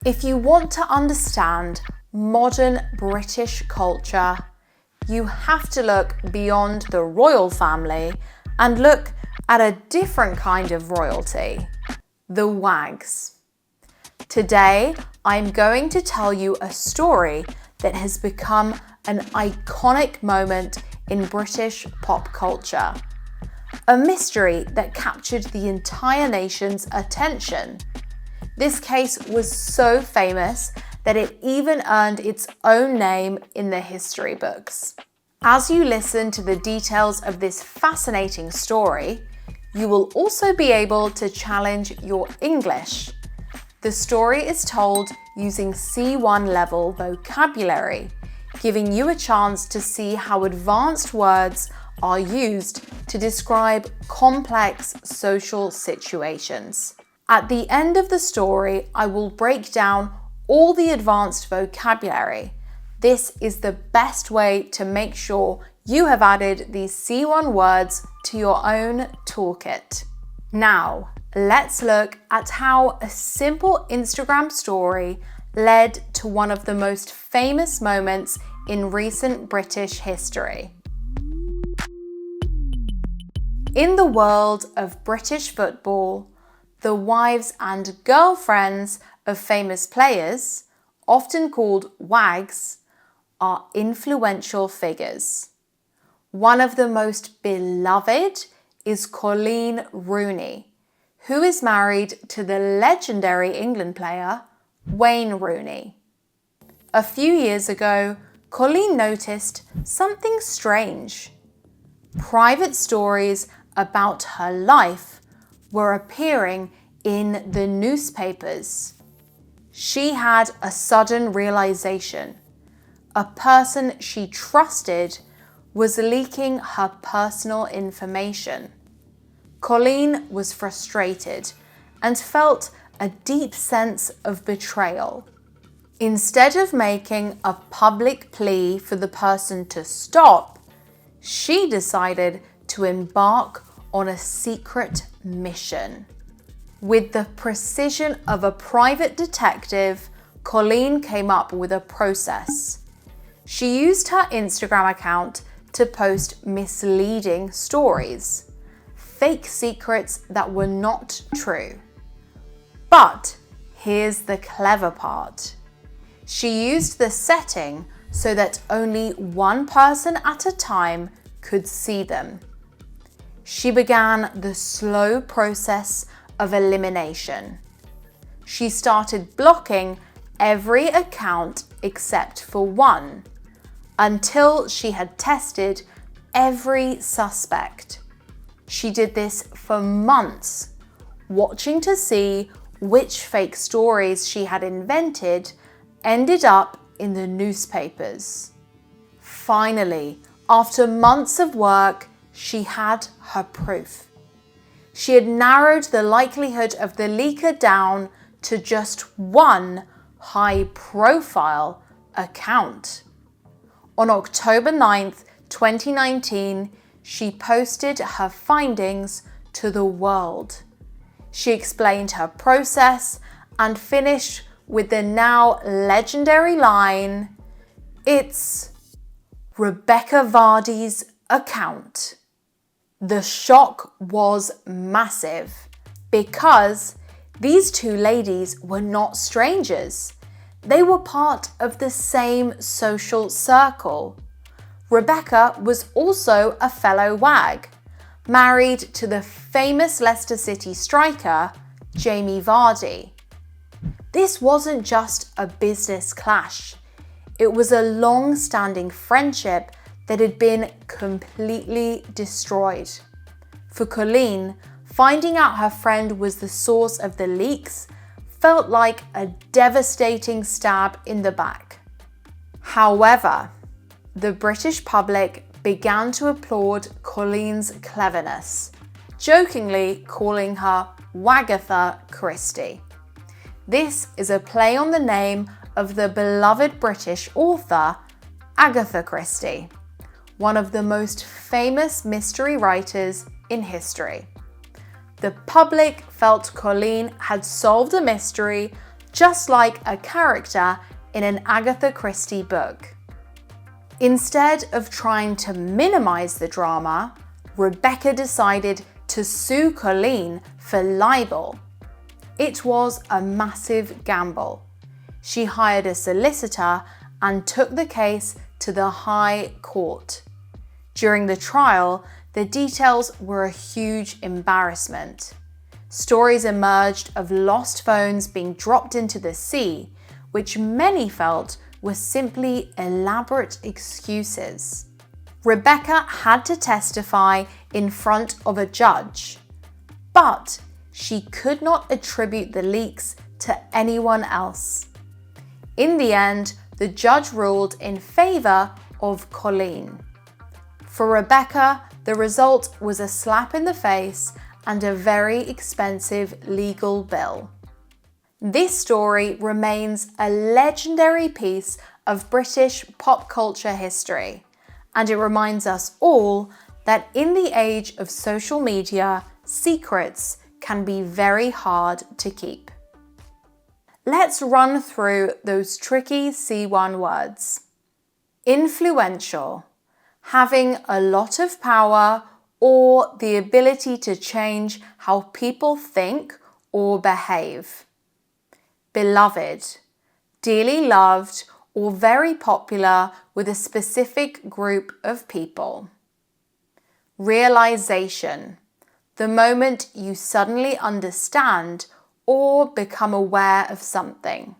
If you want to understand modern British culture, you have to look beyond the royal family and look at a different kind of royalty, the wags. Today, I'm going to tell you a story that has become an iconic moment in British pop culture, a mystery that captured the entire nation's attention. This case was so famous that it even earned its own name in the history books. As you listen to the details of this fascinating story, you will also be able to challenge your English. The story is told using C1 level vocabulary, giving you a chance to see how advanced words are used to describe complex social situations. At the end of the story, I will break down all the advanced vocabulary. This is the best way to make sure you have added these C1 words to your own toolkit. Now, let's look at how a simple Instagram story led to one of the most famous moments in recent British history. In the world of British football, the wives and girlfriends of famous players, often called wags, are influential figures. One of the most beloved is Coleen Rooney, who is married to the legendary England player Wayne Rooney. A few years ago, Coleen noticed something strange. Private stories about her life were appearing in the newspapers. She had a sudden realization. A person she trusted was leaking her personal information. Coleen was frustrated and felt a deep sense of betrayal. Instead of making a public plea for the person to stop, she decided to embark on a secret mission. With the precision of a private detective, Coleen came up with a process. She used her Instagram account to post misleading stories, fake secrets that were not true. But here's the clever part. She used the setting so that only one person at a time could see them. She began the slow process of elimination. She started blocking every account except for one, until she had tested every suspect. She did this for months, watching to see which fake stories she had invented ended up in the newspapers. Finally, after months of work, she had her proof. She had narrowed the likelihood of the leaker down to just one high-profile account. On October 9th, 2019, she posted her findings to the world. She explained her process and finished with the now legendary line, "It's Rebecca Vardy's account." The shock was massive because these two ladies were not strangers. They were part of the same social circle. Rebecca was also a fellow wag, married to the famous Leicester City striker, Jamie Vardy. This wasn't just a business clash. It was a long-standing friendship that had been completely destroyed. For Coleen, finding out her friend was the source of the leaks felt like a devastating stab in the back. However, the British public began to applaud Coleen's cleverness, jokingly calling her Wagatha Christie. This is a play on the name of the beloved British author Agatha Christie, one of the most famous mystery writers in history. The public felt Coleen had solved a mystery just like a character in an Agatha Christie book. Instead of trying to minimize the drama, Rebecca decided to sue Colleen for libel. It was a massive gamble. She hired a solicitor and took the case to the High Court. During the trial, the details were a huge embarrassment. Stories emerged of lost phones being dropped into the sea, which many felt were simply elaborate excuses. Rebecca had to testify in front of a judge, but she could not attribute the leaks to anyone else. In the end, the judge ruled in favor of Colleen. For Rebecca, the result was a slap in the face and a very expensive legal bill. This story remains a legendary piece of British pop culture history, and it reminds us all that in the age of social media, secrets can be very hard to keep. Let's run through those tricky C1 words. Influential, having a lot of power or the ability to change how people think or behave. Beloved, dearly loved or very popular with a specific group of people. Realization, the moment you suddenly understand or become aware of something.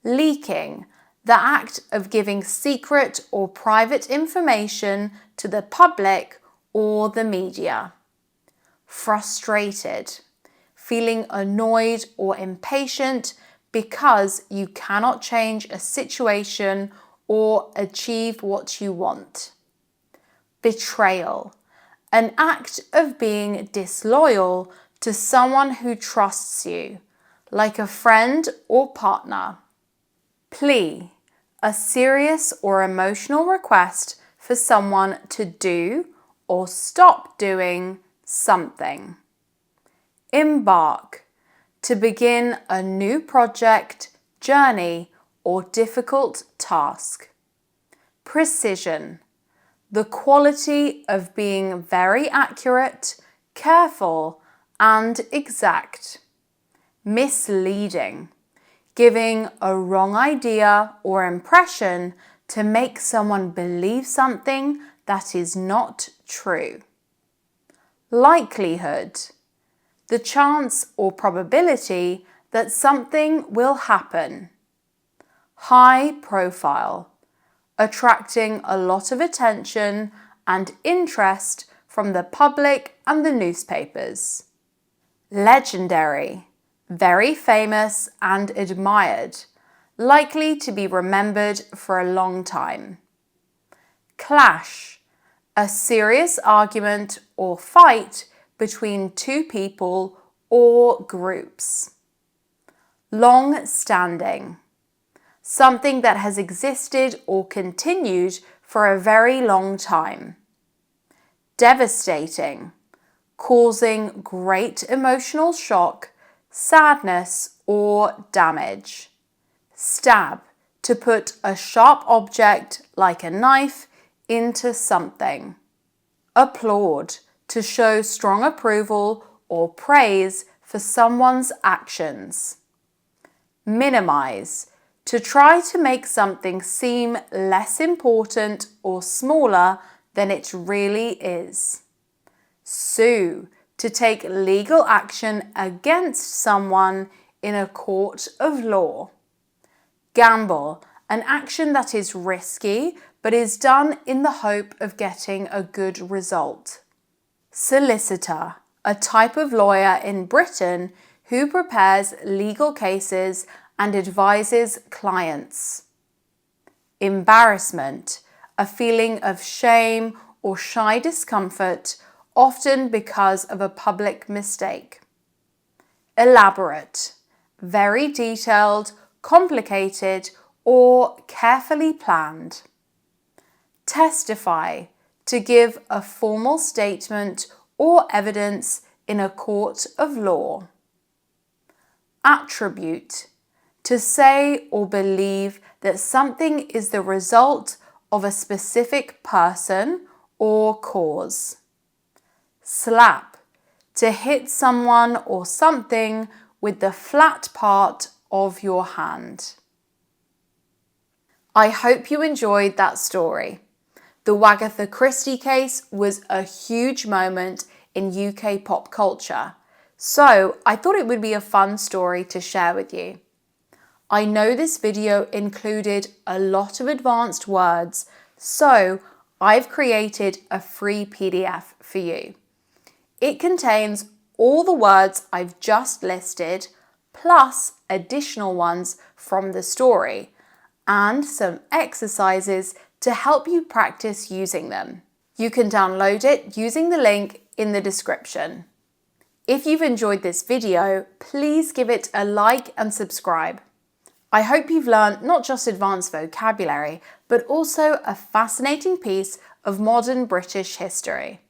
Leaking, the act of giving secret or private information to the public or the media. Frustrated, feeling annoyed or impatient because you cannot change a situation or achieve what you want. Betrayal, an act of being disloyal to someone who trusts you, like a friend or partner. Plea, a serious or emotional request for someone to do or stop doing something. Embark, to begin a new project, journey, or difficult task. Precision, the quality of being very accurate, careful, and exact. Misleading, giving a wrong idea or impression to make someone believe something that is not true. Likelihood, the chance or probability that something will happen. High profile, attracting a lot of attention and interest from the public and the newspapers. Legendary, very famous and admired, likely to be remembered for a long time. Clash, a serious argument or fight between two people or groups. Long-standing, something that has existed or continued for a very long time. Devastating, causing great emotional shock, sadness, or damage. Stab, to put a sharp object like a knife into something. Applaud, to show strong approval or praise for someone's actions. Minimize, to try to make something seem less important or smaller than it really is. Sue, to take legal action against someone in a court of law. Gamble, an action that is risky but is done in the hope of getting a good result. Solicitor, a type of lawyer in Britain who prepares legal cases and advises clients. Embarrassment, a feeling of shame or shy discomfort, often because of a public mistake. Elaborate, very detailed, complicated, or carefully planned. Testify, to give a formal statement or evidence in a court of law. Attribute, to say or believe that something is the result of a specific person or cause. Slap, to hit someone or something with the flat part of your hand. I hope you enjoyed that story. The Wagatha Christie case was a huge moment in UK pop culture, so I thought it would be a fun story to share with you. I know this video included a lot of advanced words, so I've created a free PDF for you. It contains all the words I've just listed, plus additional ones from the story, and some exercises to help you practice using them. You can download it using the link in the description. If you've enjoyed this video, please give it a like and subscribe. I hope you've learned not just advanced vocabulary, but also a fascinating piece of modern British history.